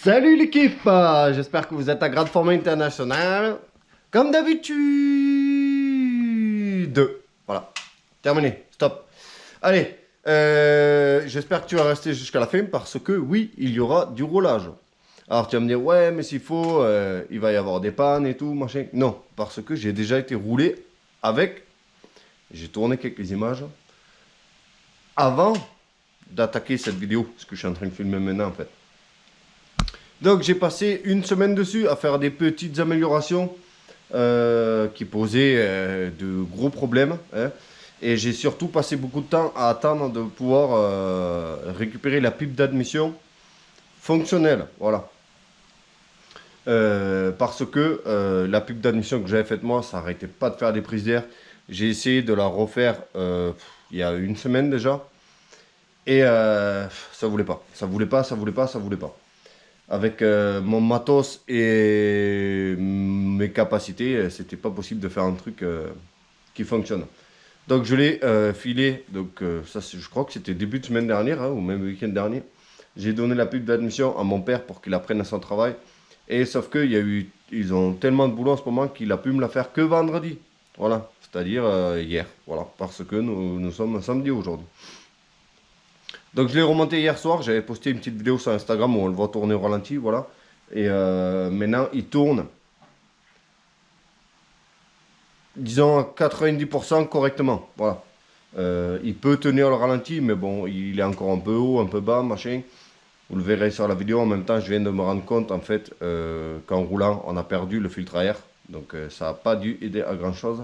Salut l'équipe, j'espère que vous êtes à grande forme internationale. Comme d'habitude. Voilà, terminé, stop. Allez, j'espère que tu vas rester jusqu'à la fin parce que oui, il y aura du roulage. Alors tu vas me dire, ouais, mais s'il faut, il va y avoir des pannes et tout, machin. Non, parce que j'ai déjà été roulé avec, j'ai tourné quelques images avant d'attaquer cette vidéo, ce que je suis en train de filmer maintenant en fait. Donc j'ai passé une semaine dessus à faire des petites améliorations qui posaient de gros problèmes. Hein. Et j'ai surtout passé beaucoup de temps à attendre de pouvoir récupérer la pipe d'admission fonctionnelle. Voilà. Parce que la pipe d'admission que j'avais faite moi, ça n'arrêtait pas de faire des prises d'air. J'ai essayé de la refaire il y a une semaine déjà. Et ça voulait pas. Ça voulait pas, ça voulait pas, ça voulait pas. Avec mon matos et mes capacités, c'était pas possible de faire un truc qui fonctionne. Donc je l'ai filé, donc ça je crois que c'était début de semaine dernière, hein, ou même week-end dernier. J'ai donné la pub d'admission à mon père pour qu'il apprenne à son travail. Et sauf que ils ont tellement de boulot en ce moment qu'il a pu me la faire que vendredi. Voilà, c'est-à-dire hier. Voilà, parce que nous sommes samedi aujourd'hui. Donc je l'ai remonté hier soir, j'avais posté une petite vidéo sur Instagram où on le voit tourner au ralenti, voilà. Et maintenant il tourne, disons à 90% correctement, voilà. Il peut tenir le ralenti, mais bon, il est encore un peu haut, un peu bas, machin. Vous le verrez sur la vidéo, en même temps je viens de me rendre compte en fait qu'en roulant on a perdu le filtre à air. Donc ça n'a pas dû aider à grand chose.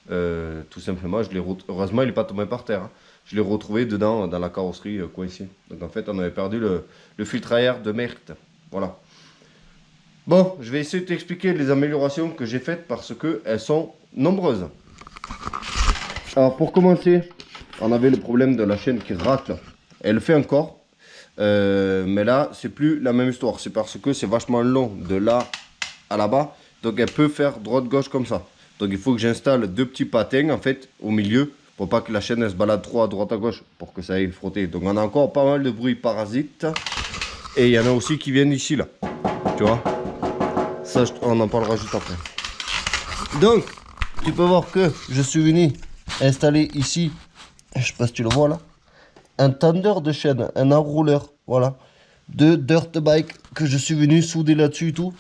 Tout simplement, heureusement il n'est pas tombé par terre. Hein. Je l'ai retrouvé dedans, dans la carrosserie coincé. Donc en fait, on avait perdu le filtre à air de merde. Voilà. Bon, je vais essayer de t'expliquer les améliorations que j'ai faites parce qu'elles sont nombreuses. Alors pour commencer, on avait le problème de la chaîne qui racle. Elle le fait encore. Mais là, c'est plus la même histoire. C'est parce que c'est vachement long de là à là-bas. Donc elle peut faire droite-gauche comme ça. Donc il faut que j'installe deux petits patins en fait au milieu. Pour pas que la chaîne elle se balade trop à droite à gauche. Pour que ça aille frotter. Donc on a encore pas mal de bruit parasite. Et il y en a aussi qui viennent ici là. Tu vois. Ça on en parlera juste après. Donc tu peux voir que je suis venu installer ici. Je sais pas si tu le vois là. Un tendeur de chaîne. Un enrouleur. Voilà. De dirt bike que je suis venu souder là-dessus et tout.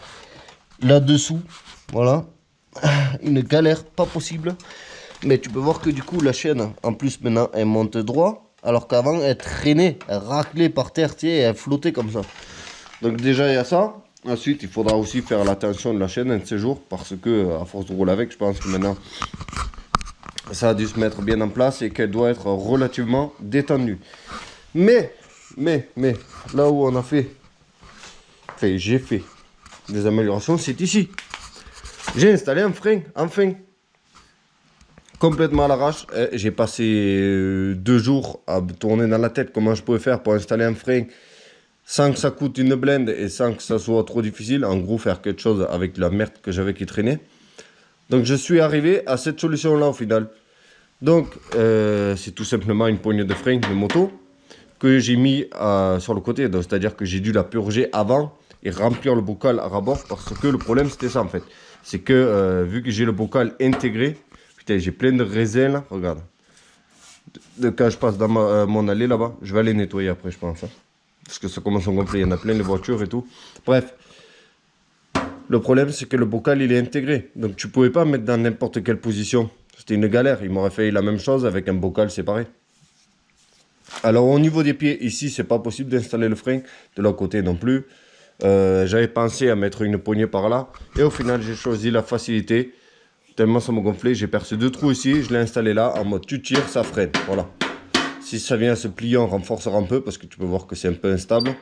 Là-dessous. Voilà. Une galère pas possible. Mais tu peux voir que du coup la chaîne en plus maintenant elle monte droit. Alors qu'avant elle traînait, elle raclait par terre, tu sais, elle flottait comme ça. Donc déjà il y a ça. Ensuite il faudra aussi faire la tension de la chaîne un de ces jours. Parce que à force de rouler avec, je pense que maintenant ça a dû se mettre bien en place. Et qu'elle doit être relativement détendue. Mais là où on a fait, enfin j'ai fait des améliorations, c'est ici. J'ai installé un frein, enfin. Complètement à l'arrache. J'ai passé 2 jours à tourner dans la tête comment je pouvais faire pour installer un frein sans que ça coûte une blinde et sans que ça soit trop difficile. En gros, faire quelque chose avec la merde que j'avais qui traînait. Donc, je suis arrivé à cette solution-là au final. Donc, c'est tout simplement une poignée de frein de moto que j'ai mis sur le côté. C'est-à-dire que j'ai dû la purger avant et remplir le bocal à rabord parce que le problème, c'était ça en fait. C'est que vu que j'ai le bocal intégré, putain, j'ai plein de raisins là, regarde. Quand je passe dans mon allée là-bas, je vais aller nettoyer après, je pense. Hein. Parce que ça commence à gonfler, il y en a plein les voitures et tout. Bref, le problème c'est que le bocal il est intégré. Donc tu pouvais pas mettre dans n'importe quelle position. C'était une galère, il m'aurait fait la même chose avec un bocal séparé. Alors au niveau des pieds, ici c'est pas possible d'installer le frein. De l'autre côté non plus. J'avais pensé à mettre une poignée par là. Et au final j'ai choisi la facilité. Tellement ça m'a gonflé, j'ai percé 2 trous ici, je l'ai installé là, en mode tu tires, ça freine, voilà. Si ça vient à se plier, on renforcera un peu, parce que tu peux voir que c'est un peu instable.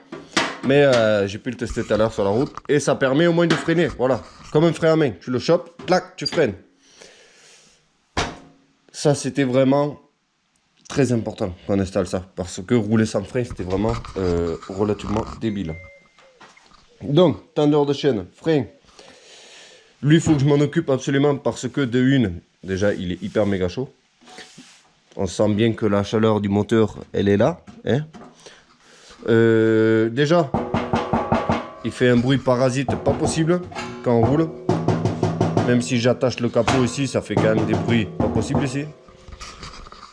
Mais j'ai pu le tester tout à l'heure sur la route, et ça permet au moins de freiner, voilà. Comme un frein à main, tu le chopes, clac, tu freines. Ça, c'était vraiment très important qu'on installe ça, parce que rouler sans frein, c'était vraiment relativement débile. Donc, tendeur de chaîne, frein. Lui, il faut que je m'en occupe absolument parce que de une, déjà, il est hyper méga chaud. On sent bien que la chaleur du moteur, elle est là. Hein. Déjà, il fait un bruit parasite pas possible quand on roule. Même si j'attache le capot ici, ça fait quand même des bruits pas possibles ici.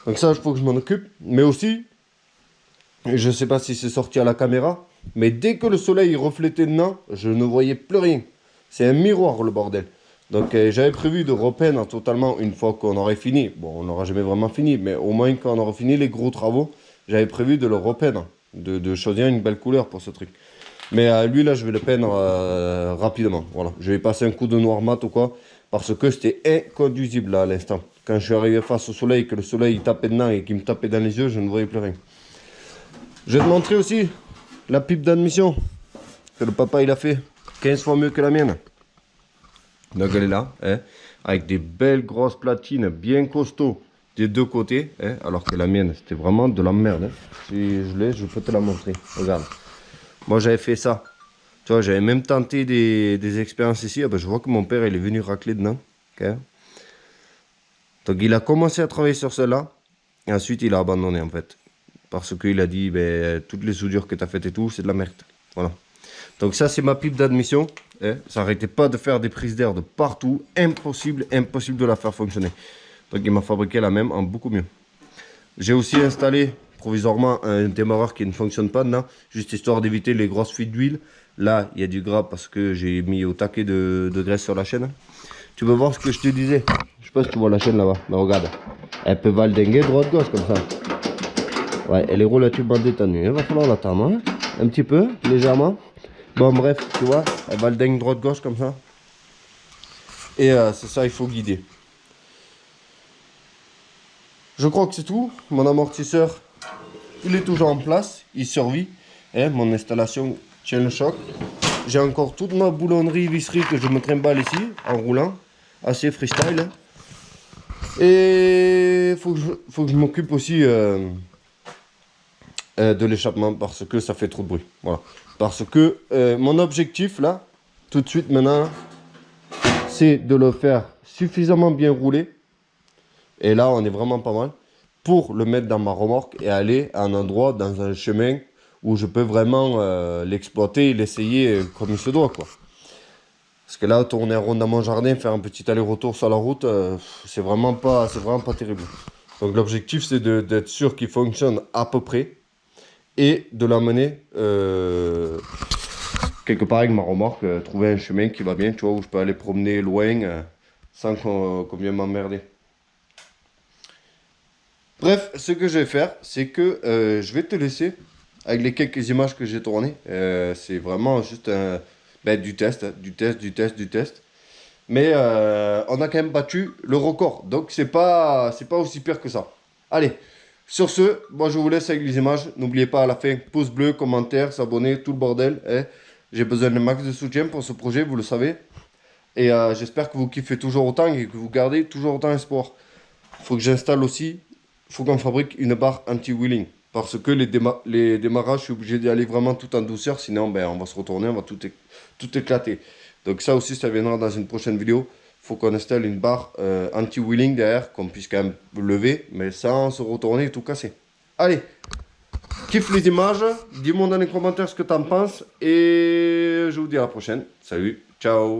Donc ça, il faut que je m'en occupe. Mais aussi, je sais pas si c'est sorti à la caméra, mais dès que le soleil reflétait dedans, je ne voyais plus rien. C'est un miroir le bordel. Donc j'avais prévu de repeindre totalement une fois qu'on aurait fini. Bon, on n'aura jamais vraiment fini, mais au moins quand on aura fini les gros travaux, j'avais prévu de le repeindre, de choisir une belle couleur pour ce truc. Mais lui là, je vais le peindre rapidement. Voilà, je vais passer un coup de noir mat ou quoi, parce que c'était inconduisible là à l'instant. Quand je suis arrivé face au soleil, que le soleil il tapait dedans et qu'il me tapait dans les yeux, je ne voyais plus rien. Je vais te montrer aussi la pipe d'admission que le papa il a fait 15 fois mieux que la mienne. Donc elle est là, hein, avec des belles grosses platines bien costauds des deux côtés, hein, alors que la mienne c'était vraiment de la merde. Hein. Si je l'ai, je peux te la montrer. Regarde. Moi j'avais fait ça. Tu vois, j'avais même tenté des expériences ici. Ah ben, je vois que mon père il est venu racler dedans. Okay. Donc il a commencé à travailler sur celle-là. Et ensuite il a abandonné en fait. Parce qu'il a dit, ben, toutes les soudures que tu as faites et tout, c'est de la merde. Voilà. Donc ça, c'est ma pipe d'admission. Hein. Ça n'arrêtait pas de faire des prises d'air de partout. Impossible de la faire fonctionner. Donc il m'a fabriqué la même en beaucoup mieux. J'ai aussi installé provisoirement un démarreur qui ne fonctionne pas dedans. Juste histoire d'éviter les grosses fuites d'huile. Là, il y a du gras parce que j'ai mis au taquet de graisse sur la chaîne. Tu veux voir ce que je te disais? Je sais pas si tu vois la chaîne là-bas. Mais regarde. Elle peut valdinguer droite-gauche comme ça. Ouais, elle est relativement détenue. Il va falloir l'attendre, hein, un petit peu, légèrement. Bon, bref, tu vois, elle va le dingue droite-gauche comme ça. Et c'est ça, il faut guider. Je crois que c'est tout. Mon amortisseur, il est toujours en place. Il survit. Hein, mon installation tient le choc. J'ai encore toute ma boulonnerie, visserie que je me trimballe ici, en roulant. Assez freestyle. Hein. Et faut que je m'occupe aussi... de l'échappement parce que ça fait trop de bruit. Voilà. Parce que mon objectif là, tout de suite maintenant, c'est de le faire suffisamment bien rouler. Et là, on est vraiment pas mal pour le mettre dans ma remorque et aller à un endroit, dans un chemin où je peux vraiment l'exploiter et l'essayer comme il se doit, quoi. Parce que là, tourner un rond dans mon jardin, faire un petit aller-retour sur la route, c'est vraiment pas terrible. Donc l'objectif, c'est d'être sûr qu'il fonctionne à peu près. Et de l'emmener quelque part avec ma remorque, trouver un chemin qui va bien, tu vois, où je peux aller promener loin sans qu'on vienne m'emmerder. Bref, ce que je vais faire, c'est que je vais te laisser avec les quelques images que j'ai tournées. C'est vraiment juste du test. Mais on a quand même battu le record, donc c'est pas aussi pire que ça. Allez. Sur ce, moi je vous laisse avec les images. N'oubliez pas à la fin, pouce bleu, commentaire, s'abonner, tout le bordel. Hein. J'ai besoin de max de soutien pour ce projet, vous le savez. Et j'espère que vous kiffez toujours autant et que vous gardez toujours autant espoir. Il faut que j'installe aussi, il faut qu'on fabrique une barre anti-wheeling. Parce que les démarrages, je suis obligé d'y aller vraiment tout en douceur. Sinon, ben, on va se retourner, on va tout éclater. Donc ça aussi, ça viendra dans une prochaine vidéo. Faut qu'on installe une barre anti-wheeling derrière, qu'on puisse quand même lever, mais sans se retourner et tout casser. Allez, kiffe les images, dis-moi dans les commentaires ce que tu en penses, et je vous dis à la prochaine. Salut, ciao.